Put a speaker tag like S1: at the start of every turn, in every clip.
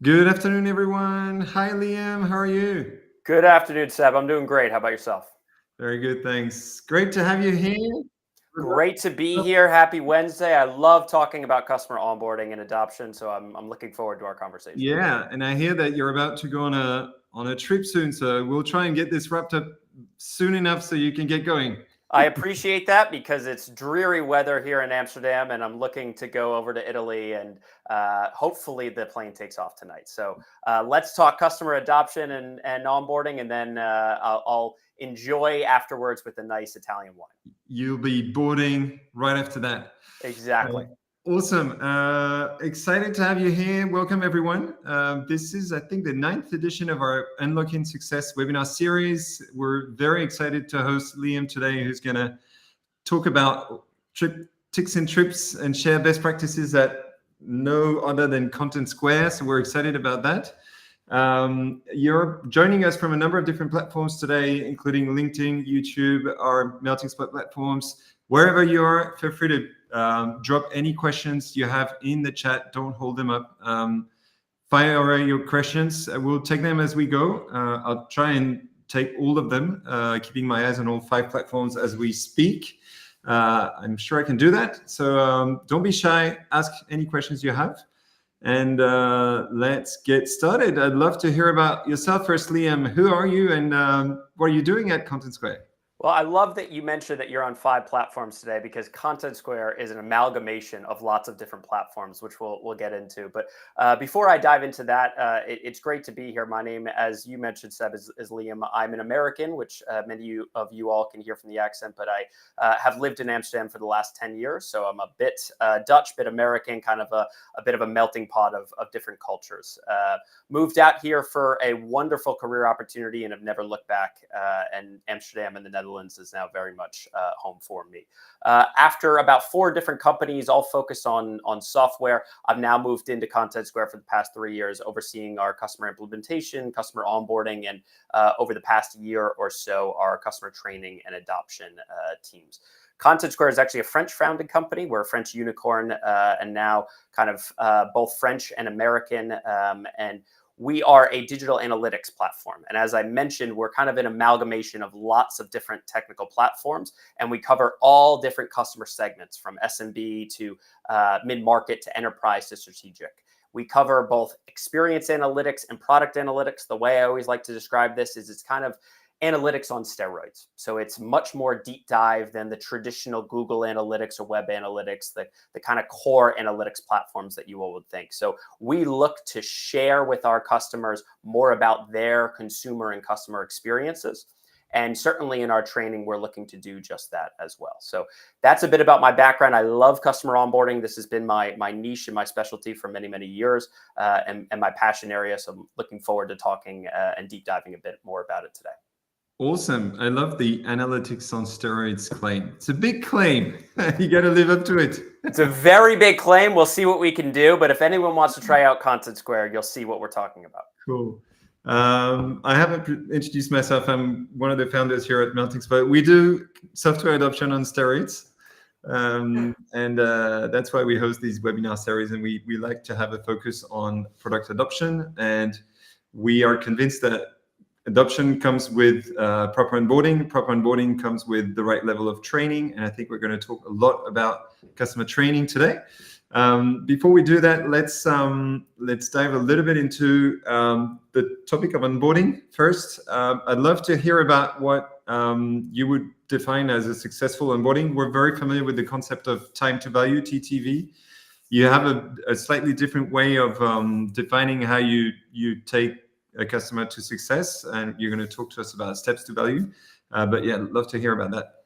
S1: Good afternoon, everyone. Hi, Liam. How are you?
S2: Good afternoon, Seb. I'm doing great. How about yourself?
S1: Very good, thanks. Great to have you here.
S2: Great to be here. Happy Wednesday. I love talking about customer onboarding and adoption, so I'm looking forward to our conversation.
S1: Yeah, and I hear that you're about to go on a trip soon, so we'll try and get this wrapped up soon enough so you can get going.
S2: I appreciate that because it's dreary weather here in Amsterdam, and I'm looking to go over to Italy, and hopefully the plane takes off tonight. So let's talk customer adoption and onboarding, and then I'll enjoy afterwards with a nice Italian wine.
S1: You'll be boarding right after that.
S2: Exactly.
S1: Awesome. Excited to have you here. Welcome, everyone. This is, I think, the ninth edition of our Unlocking Success webinar series. We're very excited to host Liam today, who's going to talk about tips and trips and share best practices that no other than Content Square. So we're excited about that. You're joining us from a number of different platforms today, including LinkedIn, YouTube, our Melting Spot platforms. Wherever you are, feel free to drop any questions you have in the chat. Don't hold them up. Fire away your questions. We'll take them as we go. I'll try and take all of them, keeping my eyes on all 5 platforms as we speak. I'm sure I can do that. So don't be shy. Ask any questions you have. And let's get started. I'd love to hear about yourself first, Liam. Who are you and what are you doing at Content Square?
S2: Well, I love that you mentioned that you're on 5 platforms today because Content Square is an amalgamation of lots of different platforms, which we'll get into. But before I dive into that, it's great to be here. My name, as you mentioned, Seb, is Liam. I'm an American, which many of you all can hear from the accent, but I have lived in Amsterdam for the last 10 years. So I'm a bit Dutch, bit American, kind of a bit of a melting pot of different cultures. Moved out here for a wonderful career opportunity and have never looked back. And Amsterdam and the Netherlands is now very much home for me. After about 4 different companies, all focused on software, I've now moved into Content Square for the past 3 years, overseeing our customer implementation, customer onboarding, and over the past year or so, our customer training and adoption teams. Content Square is actually a French-founded company. We're a French unicorn and now kind of both French and American. And we are a digital analytics platform. And as I mentioned, we're kind of an amalgamation of lots of different technical platforms. And we cover all different customer segments from SMB to mid-market to enterprise to strategic. We cover both experience analytics and product analytics. The way I always like to describe this is it's kind of analytics on steroids. So it's much more deep dive than the traditional Google Analytics or web analytics, the kind of core analytics platforms that you all would think. So we look to share with our customers more about their consumer and customer experiences. And certainly in our training, we're looking to do just that as well. So that's a bit about my background. I love customer onboarding. This has been my niche and my specialty for many, many years and my passion area. So I'm looking forward to talking and deep diving a bit more about it today.
S1: Awesome. I love the analytics on steroids claim. It's a big claim. You got to live up to it.
S2: It's a very big claim. We'll see what we can do. But if anyone wants to try out Content Square, you'll see what we're talking about.
S1: Cool. I haven't introduced myself. I'm one of the founders here at Melting Spot. We do software adoption on steroids. And that's why we host these webinar series. And we like to have a focus on product adoption. And we are convinced that adoption comes with proper onboarding. Proper onboarding comes with the right level of training. And I think we're going to talk a lot about customer training today. Before we do that, let's dive a little bit into the topic of onboarding first. I'd love to hear about what you would define as a successful onboarding. We're very familiar with the concept of time to value, TTV. You have a slightly different way of defining how you take a customer to success, and you're going to talk to us about steps to value. But yeah, I'd love to hear about that.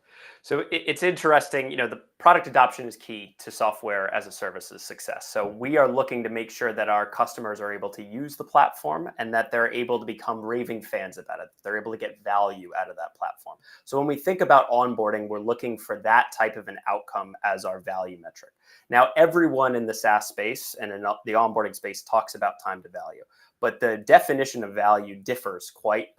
S2: So it's interesting, the product adoption is key to software as a service's success. So we are looking to make sure that our customers are able to use the platform and that they're able to become raving fans about it. They're able to get value out of that platform. So when we think about onboarding, we're looking for that type of an outcome as our value metric. Now, everyone in the SaaS space and in the onboarding space talks about time to value. but the definition of value differs quite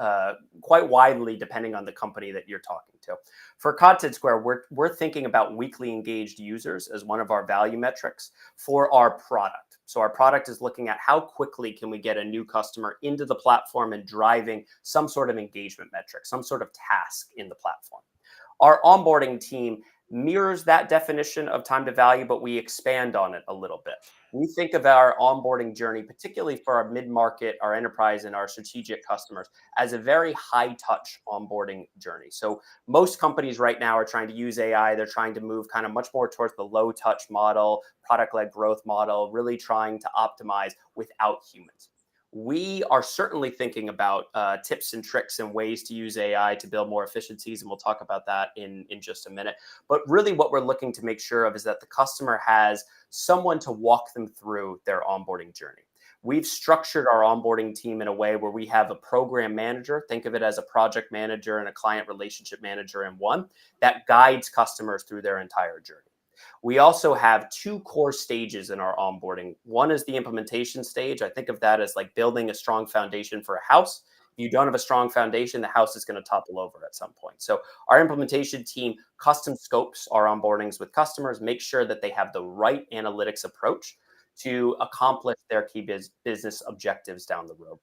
S2: widely depending on the company that you're talking to. For Content Square, we're thinking about weekly engaged users as one of our value metrics for our product. So our product is looking at how quickly can we get a new customer into the platform and driving some sort of engagement metric, some sort of task in the platform. Our onboarding team mirrors that definition of time to value, but we expand on it a little bit. We think of our onboarding journey, particularly for our mid-market, our enterprise, and our strategic customers, as a very high-touch onboarding journey. So most companies right now are trying to use AI. They're trying to move kind of much more towards the low-touch model, product-led growth model, really trying to optimize without humans. We are certainly thinking about tips and tricks and ways to use AI to build more efficiencies, and we'll talk about that in just a minute. But really what we're looking to make sure of is that the customer has someone to walk them through their onboarding journey. We've structured our onboarding team in a way where we have a program manager, think of it as a project manager and a client relationship manager in one, that guides customers through their entire journey. We also have two core stages in our onboarding. One is the implementation stage. I think of that as like building a strong foundation for a house. If you don't have a strong foundation, the house is going to topple over at some point. So our implementation team custom scopes our onboardings with customers, make sure that they have the right analytics approach to accomplish their key business objectives down the road.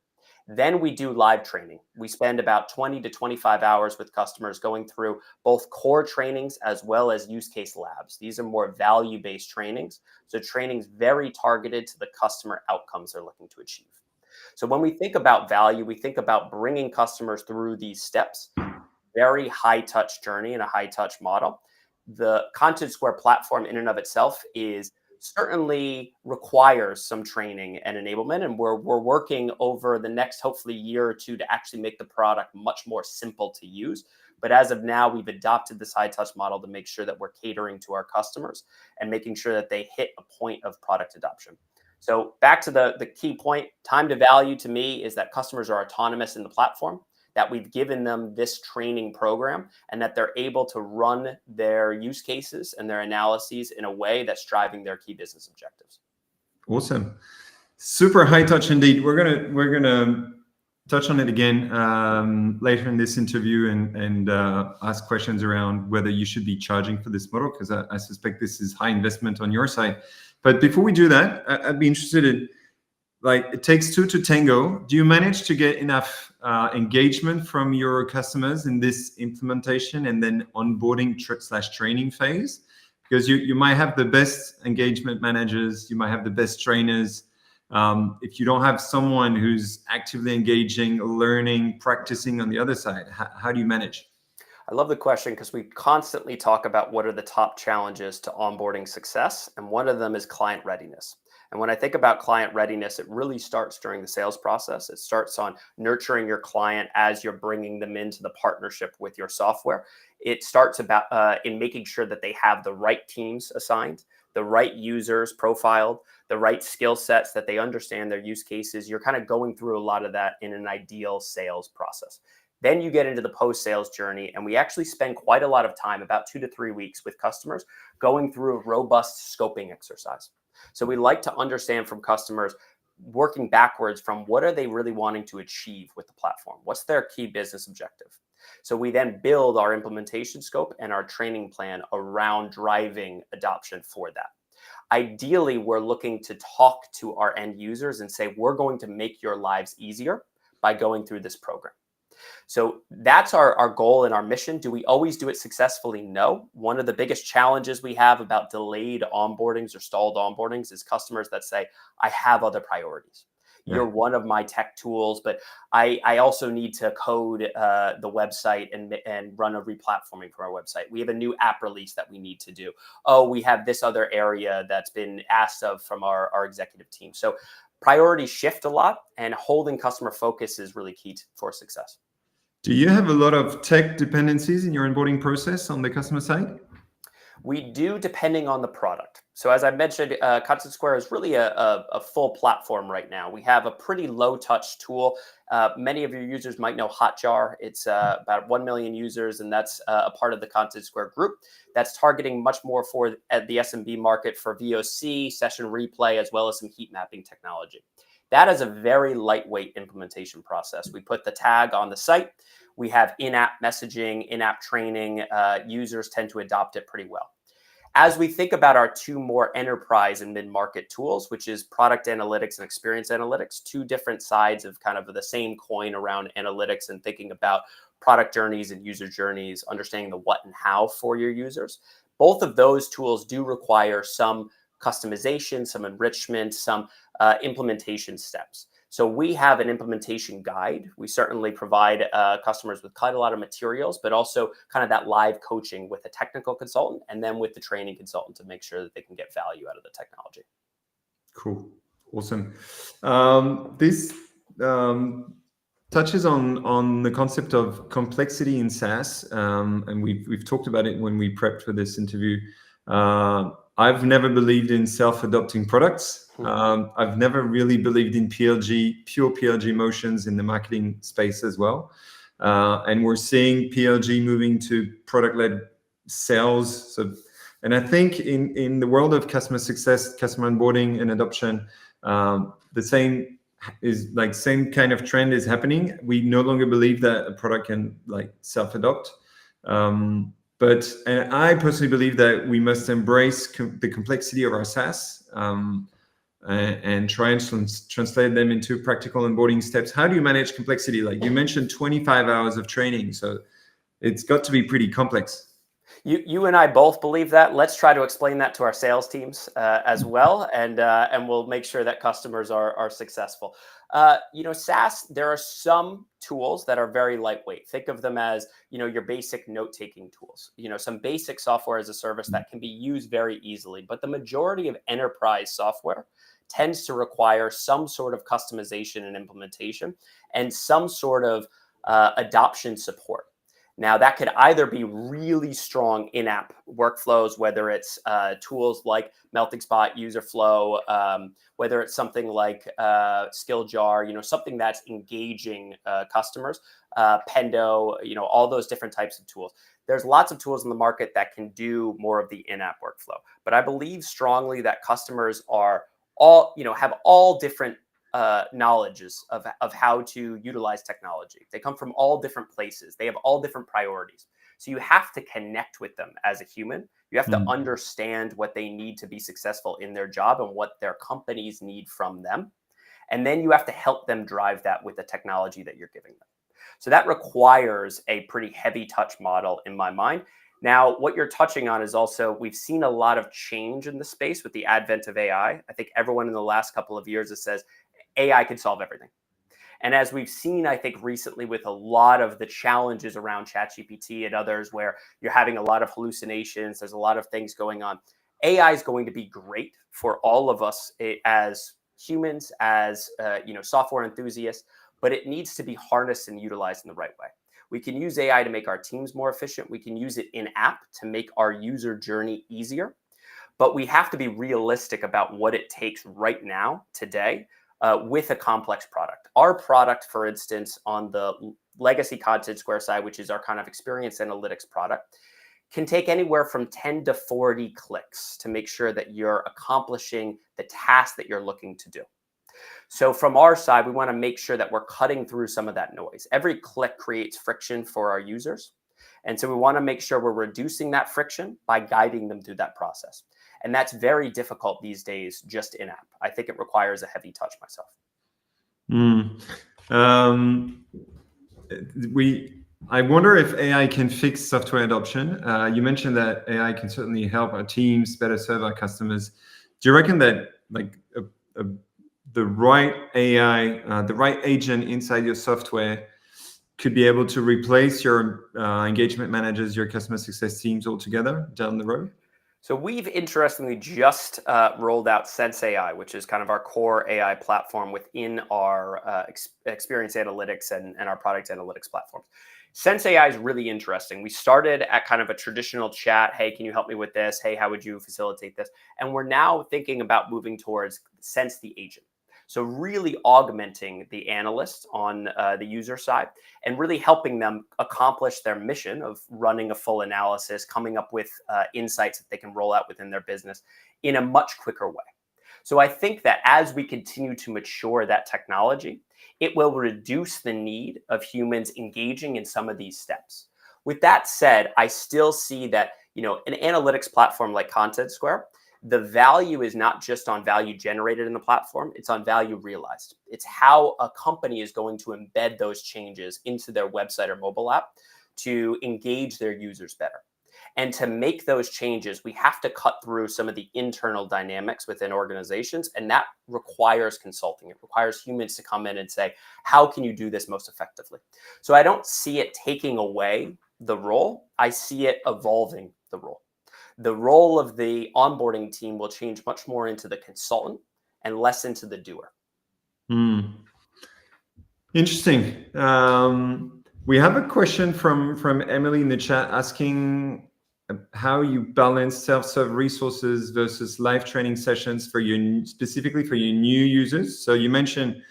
S2: Then we do live training. We spend about 20 to 25 hours with customers going through both core trainings as well as use case labs. These are more value-based trainings. So trainings very targeted to the customer outcomes they're looking to achieve. So when we think about value, we think about bringing customers through these steps, very high touch journey and a high touch model. The Content Square platform in and of itself is certainly requires some training and enablement. And we're working over the next, hopefully, year or two to actually make the product much more simple to use. But as of now, we've adopted this high touch model to make sure that we're catering to our customers and making sure that they hit a point of product adoption. So back to the key point, time to value to me is that customers are autonomous in the platform, that we've given them this training program, and that they're able to run their use cases and their analyses in a way that's driving their key business objectives.
S1: Awesome. Super high touch indeed. We're gonna touch on it again later in this interview and ask questions around whether you should be charging for this model, because I suspect this is high investment on your side. But before we do that, I'd be interested in, like, it takes two to tango. Do you manage to get enough engagement from your customers in this implementation and then onboarding / training phase? Because you might have the best engagement managers, you might have the best trainers. If you don't have someone who's actively engaging, learning, practicing on the other side, how do you manage?
S2: I love the question because we constantly talk about what are the top challenges to onboarding success, and one of them is client readiness. And when I think about client readiness, it really starts during the sales process. It starts on nurturing your client as you're bringing them into the partnership with your software. It starts about in making sure that they have the right teams assigned, the right users profiled, the right skill sets, that they understand their use cases. You're kind of going through a lot of that in an ideal sales process. Then you get into the post-sales journey, and we actually spend quite a lot of time, about 2 to 3 weeks, with customers going through a robust scoping exercise. So we like to understand from customers, working backwards from what are they really wanting to achieve with the platform? What's their key business objective? So we then build our implementation scope and our training plan around driving adoption for that. Ideally, we're looking to talk to our end users and say, we're going to make your lives easier by going through this program. So that's our goal and our mission. Do we always do it successfully? No. One of the biggest challenges we have about delayed onboardings or stalled onboardings is customers that say, I have other priorities. Yeah. You're one of my tech tools, but I also need to code the website and run a replatforming for our website. We have a new app release that we need to do. Oh, we have this other area that's been asked of from our executive team. So priorities shift a lot, and holding customer focus is really key for success.
S1: Do you have a lot of tech dependencies in your onboarding process on the customer side?
S2: We do, depending on the product. So as I mentioned, Content Square is really a full platform right now. We have a pretty low touch tool. Many of your users might know Hotjar. It's about 1 million users, and that's a part of the Content Square group that's targeting much more for the SMB market for VOC, session replay, as well as some heat mapping technology. That is a very lightweight implementation process. We put the tag on the site. We have in-app messaging, in-app training. Users tend to adopt it pretty well. As we think about our two more enterprise and mid-market tools, which is product analytics and experience analytics, two different sides of kind of the same coin around analytics and thinking about product journeys and user journeys, understanding the what and how for your users. Both of those tools do require some customization, some enrichment, some implementation steps. So we have an implementation guide. We certainly provide customers with quite a lot of materials, but also kind of that live coaching with a technical consultant and then with the training consultant to make sure that they can get value out of the technology.
S1: Cool. Awesome. This touches on the concept of complexity in SaaS, and we've talked about it when we prepped for this interview. I've never believed in self-adopting products. I've never really believed in pure PLG motions in the marketing space as well. And we're seeing PLG moving to product-led sales. And I think in the world of customer success, customer onboarding and adoption, the same kind of trend is happening. We no longer believe that a product can self-adopt. But I personally believe that we must embrace the complexity of our SaaS and try and translate them into practical onboarding steps. How do you manage complexity? Like you mentioned 25 hours of training, so it's got to be pretty complex.
S2: You and I both believe that. Let's try to explain that to our sales teams as well, and we'll make sure that customers are successful. SaaS, there are some tools that are very lightweight. Think of them as, your basic note-taking tools, some basic software as a service that can be used very easily. But the majority of enterprise software tends to require some sort of customization and implementation and some sort of adoption support. Now, that could either be really strong in-app workflows, whether it's tools like Melting Spot, User Flow, whether it's something like SkillJar, something that's engaging customers, Pendo, all those different types of tools. There's lots of tools in the market that can do more of the in-app workflow. But I believe strongly that customers are have all different knowledges of how to utilize technology. They come from all different places. They have all different priorities. So you have to connect with them as a human. You have to understand what they need to be successful in their job and what their companies need from them. And then you have to help them drive that with the technology that you're giving them. So that requires a pretty heavy touch model in my mind. Now, what you're touching on is also, we've seen a lot of change in the space with the advent of AI. I think everyone in the last couple of years has said, AI can solve everything. And as we've seen, I think recently with a lot of the challenges around ChatGPT and others where you're having a lot of hallucinations, there's a lot of things going on. AI is going to be great for all of us as humans, as software enthusiasts, but it needs to be harnessed and utilized in the right way. We can use AI to make our teams more efficient. We can use it in-app to make our user journey easier. But we have to be realistic about what it takes right now, today, with a complex product. Our product, for instance, on the legacy Content Square side, which is our kind of experience analytics product, can take anywhere from 10 to 40 clicks to make sure that you're accomplishing the task that you're looking to do. So from our side, we want to make sure that we're cutting through some of that noise. Every click creates friction for our users. And so we want to make sure we're reducing that friction by guiding them through that process. And that's very difficult these days, just in-app. I think it requires a heavy touch myself.
S1: I wonder if AI can fix software adoption. You mentioned that AI can certainly help our teams better serve our customers. Do you reckon that the right AI, the right agent inside your software could be able to replace your engagement managers, your customer success teams altogether down the road?
S2: So we've interestingly just rolled out Sense AI, which is kind of our core AI platform within our experience analytics and our product analytics platforms. Sense AI is really interesting. We started at kind of a traditional chat. Hey, can you help me with this? Hey, how would you facilitate this? And we're now thinking about moving towards Sense the agent. So really augmenting the analyst on the user side and really helping them accomplish their mission of running a full analysis, coming up with insights that they can roll out within their business in a much quicker way. So I think that as we continue to mature that technology, it will reduce the need of humans engaging in some of these steps. With that said, I still see that, an analytics platform like Content Square, the value is not just on value generated in the platform, it's on value realized. It's how a company is going to embed those changes into their website or mobile app to engage their users better. And to make those changes, we have to cut through some of the internal dynamics within organizations. And that requires consulting. It requires humans to come in and say, how can you do this most effectively? So I don't see it taking away the role. I see it evolving the role. The role of the onboarding team will change much more into the consultant and less into the doer.
S1: Interesting. We have a question from Emily in the chat asking how you balance self-serve resources versus live training sessions specifically for your new users. So you mentioned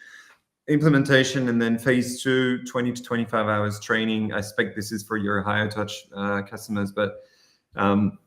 S1: implementation and then phase 2, 20 to 25 hours training. I expect this is for your higher touch customers, but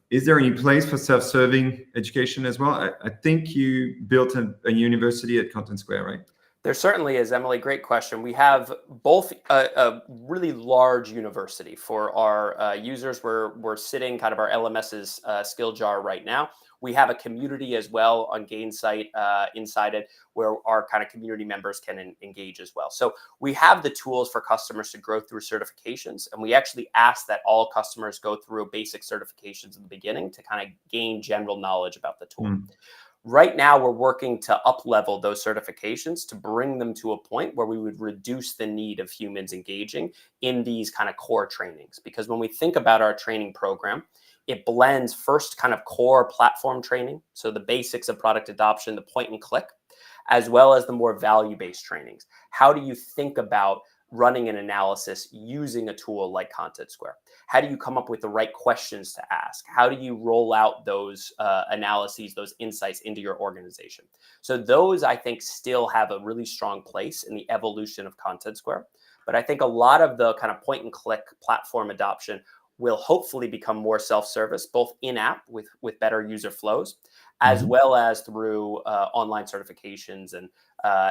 S1: is there any place for self-serving education as well? I think you built a university at Content Square, right?
S2: There certainly is, Emily. Great question. We have both a really large university for our users. We're sitting kind of our LMS's skill jar right now. We have a community as well on Gainsight inside it, where our kind of community members can engage as well. So we have the tools for customers to grow through certifications. And we actually ask that all customers go through basic certifications in the beginning to kind of gain general knowledge about the tool. Right now, we're working to up-level those certifications to bring them to a point where we would reduce the need of humans engaging in these kind of core trainings. Because when we think about our training program, it blends first kind of core platform training, so the basics of product adoption, the point and click, as well as the more value-based trainings. How do you think about running an analysis using a tool like Content Square? How do you come up with the right questions to ask? How do you roll out those analyses, those insights into your organization? So those, I think, still have a really strong place in the evolution of Content Square. But I think a lot of the kind of point and click platform adoption will hopefully become more self-service, both in-app with better user flows, as well as through online certifications and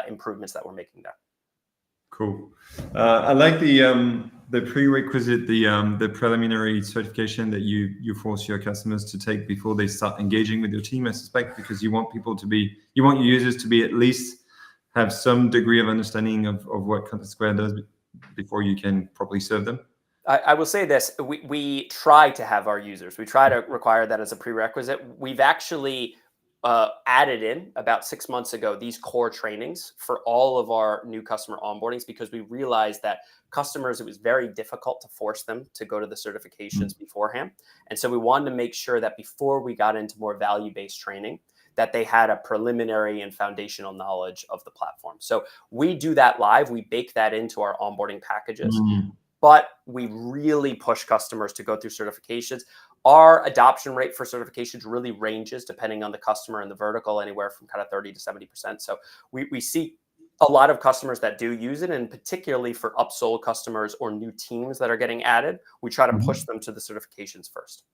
S2: improvements that we're making there.
S1: Cool. I like the prerequisite, the preliminary certification that you force your customers to take before they start engaging with your team. I suspect because you want your users to be at least have some degree of understanding of what Content Square does before you can properly serve them.
S2: I will say this: we try to have our users. We try to require that as a prerequisite. We've actually added in about 6 months ago these core trainings for all of our new customer onboardings because we realized that customers, it was very difficult to force them to go to the certifications beforehand. And so we wanted to make sure that before we got into more value-based training, that they had a preliminary and foundational knowledge of the platform. So we do that live. We bake that into our onboarding packages. But we really push customers to go through certifications. Our adoption rate for certifications really ranges depending on the customer and the vertical, anywhere from kind of 30 to 70%. So we see a lot of customers that do use it, and particularly for upsold customers or new teams that are getting added, we try to push them to the certifications first.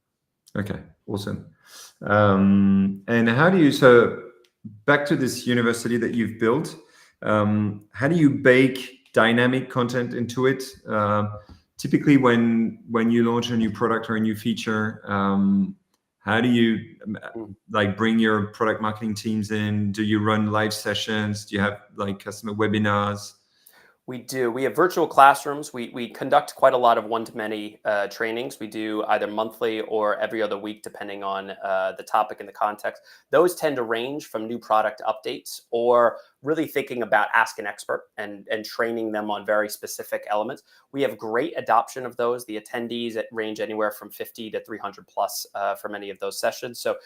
S1: Okay, awesome. And how do you, so back to this university that you've built, how do you bake dynamic content into it? Typically when you launch a new product or a new feature, how do you like bring your product marketing teams in? Do you run live sessions? Do you have like customer webinars?
S2: We do. We have virtual classrooms. We conduct quite a lot of one-to-many trainings. We do either monthly or every other week, depending on the topic and the context. Those tend to range from new product updates or really thinking about Ask an Expert and training them on very specific elements. We have great adoption of those. The attendees range anywhere from 50 to 300 plus for many of those sessions. So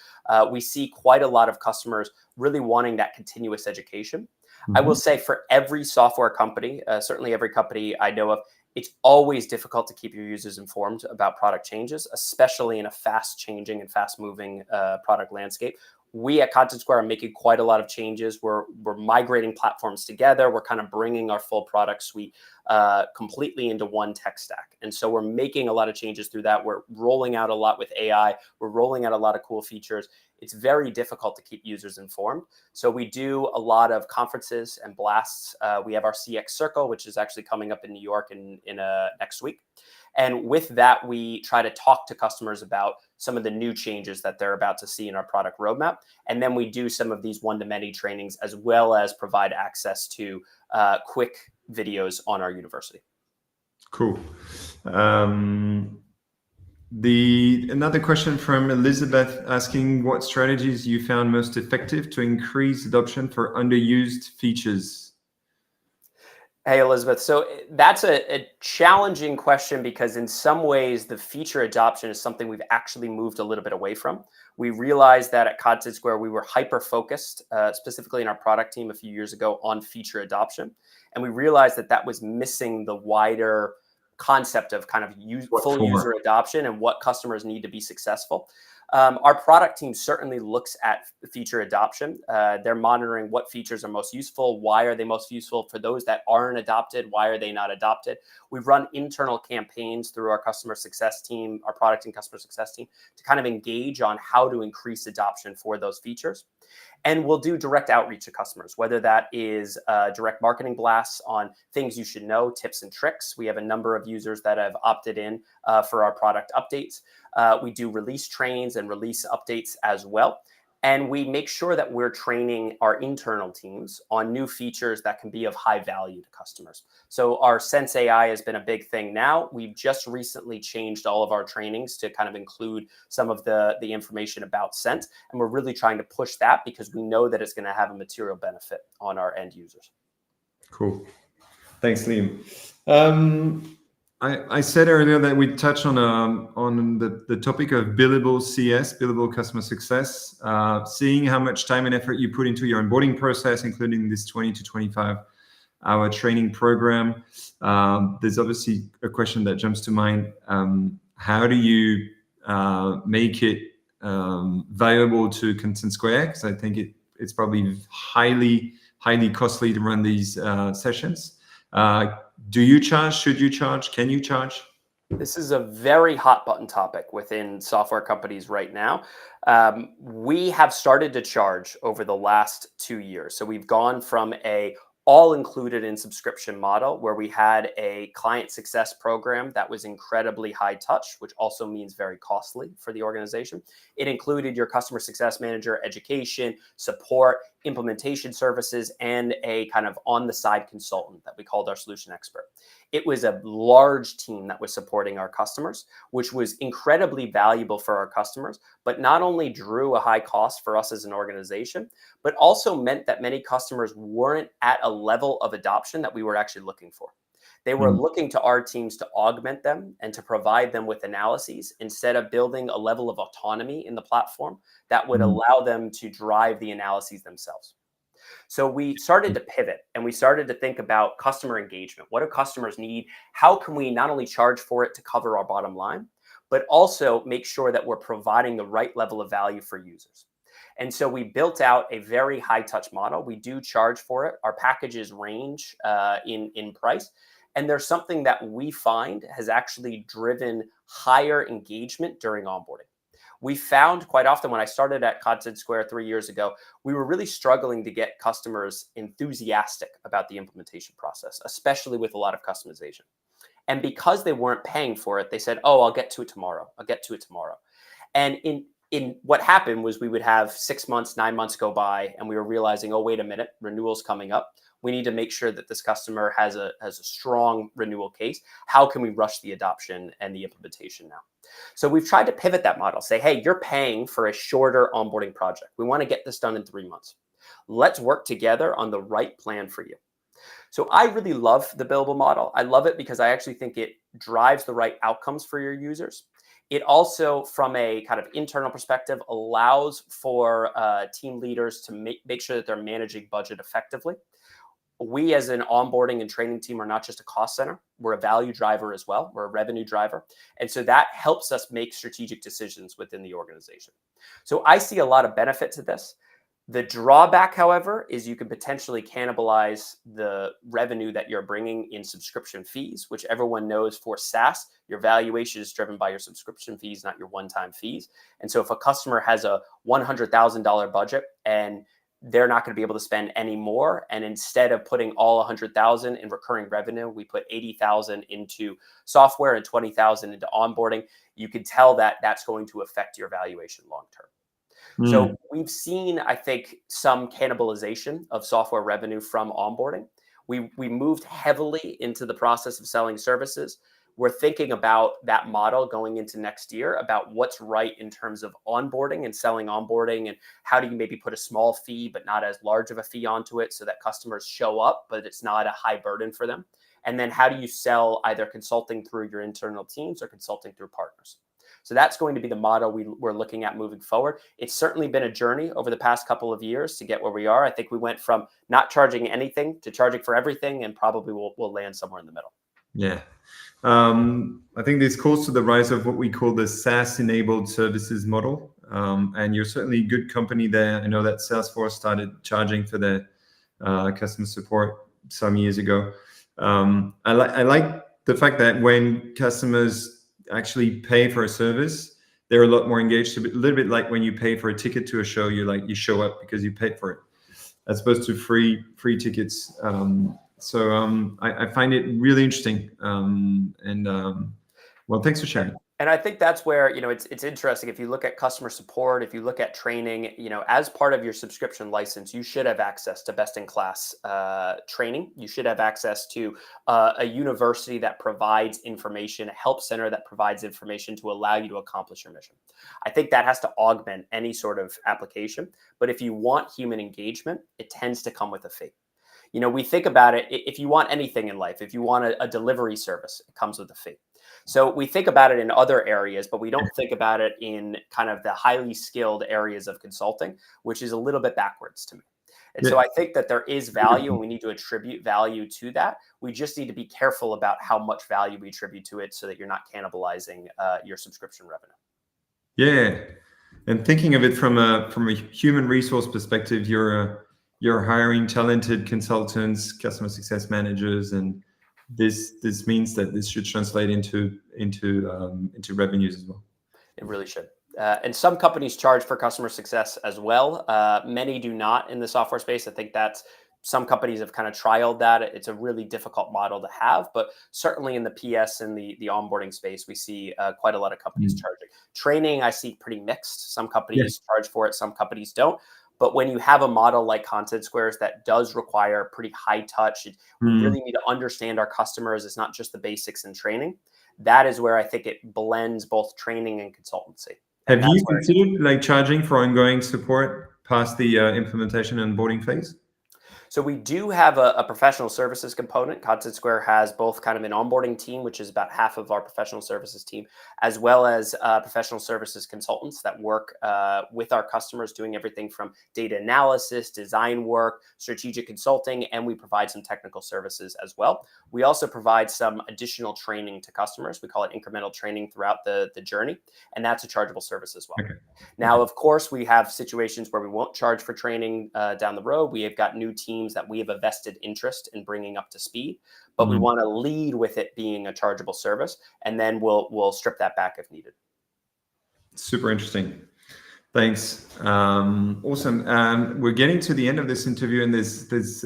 S2: we see quite a lot of customers really wanting that continuous education. I will say for every software company, certainly every company I know of, it's always difficult to keep your users informed about product changes, especially in a fast changing and fast moving product landscape. We at Content Square are making quite a lot of changes. We're migrating platforms together. We're kind of bringing our full product suite completely into one tech stack. And so we're making a lot of changes through that. We're rolling out a lot with AI. We're rolling out a lot of cool features. It's very difficult to keep users informed. So we do a lot of conferences and blasts. We have our CX Circle, which is actually coming up in New York in next week. And with that, we try to talk to customers about some of the new changes that they're about to see in our product roadmap. And then we do some of these one-to-many trainings, as well as provide access to quick videos on our university.
S1: Cool. Another question from Elizabeth asking what strategies you found most effective to increase adoption for underused features.
S2: Hey, Elizabeth. So that's a challenging question because in some ways, the feature adoption is something we've actually moved a little bit away from. We realized that at Content Square, we were hyper-focused, specifically in our product team a few years ago, on feature adoption. And we realized that that was missing the wider concept of kind of full user adoption and what customers need to be successful. Our product team certainly looks at feature adoption. They're monitoring what features are most useful. Why are they most useful? For those that aren't adopted, why are they not adopted? We've run internal campaigns through our customer success team, our product and customer success team, to kind of engage on how to increase adoption for those features. And we'll do direct outreach to customers, whether that is direct marketing blasts on things you should know, tips and tricks. We have a number of users that have opted in for our product updates. We do release trains and release updates as well. And we make sure that we're training our internal teams on new features that can be of high value to customers. So our Sense AI has been a big thing now. We've just recently changed all of our trainings to kind of include some of the information about Sense. And we're really trying to push that because we know that it's going to have a material benefit on our end users.
S1: Cool. Thanks, Liam. I said earlier that we touched on the topic of billable CS, billable customer success, seeing how much time and effort you put into your onboarding process, including this 20 to 25-hour training program. There's obviously a question that jumps to mind. How do you make it valuable to Content Square? Because I think it's probably highly costly to run these sessions. Do you charge? Should you charge? Can you charge?
S2: This is a very hot button topic within software companies right now. We have started to charge over the last 2 years. So we've gone from a all included in subscription model where we had a client success program that was incredibly high touch, which also means very costly for the organization. It included your customer success manager, education, support, implementation services, and a kind of on the side consultant that we called our solution expert. It was a large team that was supporting our customers, which was incredibly valuable for our customers, but not only drew a high cost for us as an organization, but also meant that many customers weren't at a level of adoption that we were actually looking for. They were looking to our teams to augment them and to provide them with analyses instead of building a level of autonomy in the platform that would allow them to drive the analyses themselves. So we started to pivot and we started to think about customer engagement. What do customers need? How can we not only charge for it to cover our bottom line, but also make sure that we're providing the right level of value for users? And so we built out a very high touch model. We do charge for it. Our packages range in price. And there's something that we find has actually driven higher engagement during onboarding. We found quite often when I started at Content Square 3 years ago, we were really struggling to get customers enthusiastic about the implementation process, especially with a lot of customization. And because they weren't paying for it, they said, oh, I'll get to it tomorrow. I'll get to it tomorrow. And in what happened was we would have 6 months, 9 months go by, and we were realizing, oh, wait a minute, renewal's coming up. We need to make sure that this customer has a strong renewal case. How can we rush the adoption and the implementation now? So we've tried to pivot that model, say, hey, you're paying for a shorter onboarding project. We want to get this done in 3 months. Let's work together on the right plan for you. So I really love the billable model. I love it because I actually think it drives the right outcomes for your users. It also, from a kind of internal perspective, allows for team leaders to make sure that they're managing budget effectively. We as an onboarding and training team are not just a cost center. We're a value driver as well. We're a revenue driver. And so that helps us make strategic decisions within the organization. So I see a lot of benefit to this. The drawback, however, is you can potentially cannibalize the revenue that you're bringing in subscription fees, which everyone knows for SaaS, your valuation is driven by your subscription fees, not your one-time fees. And so if a customer has a $100,000 budget and they're not going to be able to spend any more, and instead of putting all 100,000 in recurring revenue, we put 80,000 into software and 20,000 into onboarding, you can tell that that's going to affect your valuation long term. So we've seen, I think, some cannibalization of software revenue from onboarding. We moved heavily into the process of selling services. We're thinking about that model going into next year, about what's right in terms of onboarding and selling onboarding, and how do you maybe put a small fee, but not as large of a fee onto it so that customers show up, but it's not a high burden for them. And then how do you sell either consulting through your internal teams or consulting through partners? So that's going to be the model we're looking at moving forward. It's certainly been a journey over the past couple of years to get where we are. I think we went from not charging anything to charging for everything, and probably we'll land somewhere in the middle.
S1: Yeah. I think this calls to the rise of what we call the SaaS-enabled services model. And you're certainly a good company there. I know that Salesforce started charging for their customer support some years ago. I like the fact that when customers actually pay for a service, they're a lot more engaged. A little bit like when you pay for a ticket to a show, you show up because you paid for it, as opposed to free tickets. I find it really interesting. Well, thanks for sharing.
S2: And I think that's where, it's interesting. If you look at customer support, if you look at training, as part of your subscription license, you should have access to best-in-class training. You should have access to a university that provides information, a help center that provides information to allow you to accomplish your mission. I think that has to augment any sort of application. But if you want human engagement, it tends to come with a fee. We think about it, if you want anything in life, if you want a delivery service, it comes with a fee. So we think about it in other areas, but we don't think about it in kind of the highly skilled areas of consulting, which is a little bit backwards to me. And so I think that there is value and we need to attribute value to that. We just need to be careful about how much value we attribute to it so that you're not cannibalizing your subscription revenue.
S1: Yeah. And thinking of it from a human resource perspective, you're hiring talented consultants, customer success managers, and this means that this should translate into revenues as well.
S2: It really should. And some companies charge for customer success as well. Many do not in the software space. I think that's some companies have kind of trialed that. It's a really difficult model to have, but certainly in the PS and the onboarding space, we see quite a lot of companies charging. Training, I see pretty mixed. Some companies charge for it, some companies don't. But when you have a model like Content Squares that does require pretty high touch, we really need to understand our customers. It's not just the basics in training. That is where I think it blends both training and consultancy.
S1: Have you considered charging for ongoing support past the implementation and onboarding phase?
S2: So we do have a professional services component. Content Square has both kind of an onboarding team, which is about half of our professional services team, as well as professional services consultants that work with our customers, doing everything from data analysis, design work, strategic consulting, and we provide some technical services as well. We also provide some additional training to customers. We call it incremental training throughout the journey, and that's a chargeable service as well. Okay. Now, of course, we have situations where we won't charge for training down the road. We have got new teams that we have a vested interest in bringing up to speed, but we want to lead with it being a chargeable service, and then we'll strip that back if needed.
S1: Super interesting. Thanks. Awesome. We're getting to the end of this interview, and there's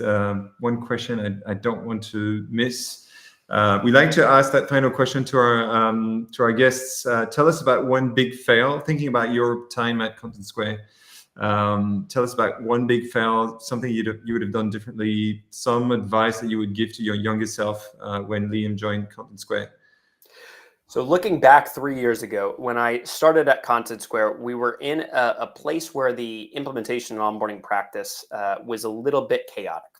S1: one question I don't want to miss. We like to ask that final question to our guests. Tell us about one big fail. Thinking about your time at Content Square, tell us about one big fail, something you would have done differently, some advice that you would give to your younger self when Liam joined Content Square.
S2: So looking back 3 years ago, when I started at Content Square, we were in a place where the implementation and onboarding practice was a little bit chaotic.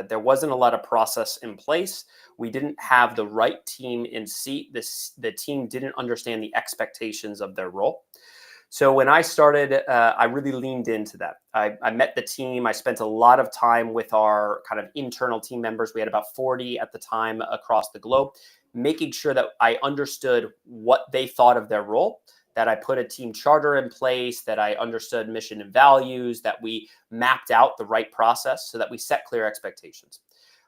S2: There wasn't a lot of process in place. We didn't have the right team in seat. The team didn't understand the expectations of their role. So when I started, I really leaned into that. I met the team. I spent a lot of time with our kind of internal team members. We had about 40 at the time across the globe, making sure that I understood what they thought of their role, that I put a team charter in place, that I understood mission and values, that we mapped out the right process so that we set clear expectations.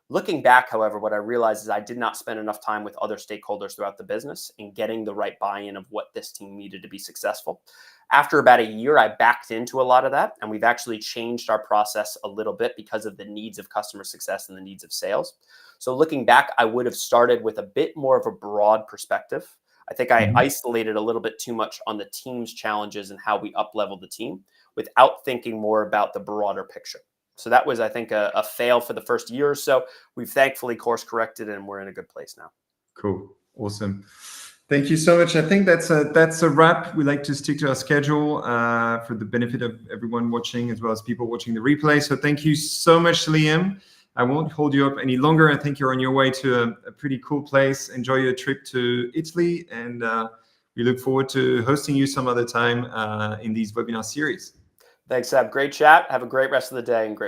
S2: Looking back, however, what I realized is I did not spend enough time with other stakeholders throughout the business in getting the right buy-in of what this team needed to be successful. After about a year, I backed into a lot of that, and we've actually changed our process a little bit because of the needs of customer success and the needs of sales. So looking back, I would have started with a bit more of a broad perspective. I think I isolated a little bit too much on the team's challenges and how we up-leveled the team without thinking more about the broader picture. So that was, I think, a fail for the first year or so. We've thankfully course corrected, and we're in a good place now.
S1: Cool. Awesome. Thank you so much. I think that's a wrap. We like to stick to our schedule for the benefit of everyone watching, as well as people watching the replay. So thank you so much, Liam. I won't hold you up any longer. I think you're on your way to a pretty cool place. Enjoy your trip to Italy, and we look forward to hosting you some other time in these webinar series.
S2: Thanks, Seb. Great chat. Have a great rest of the day and great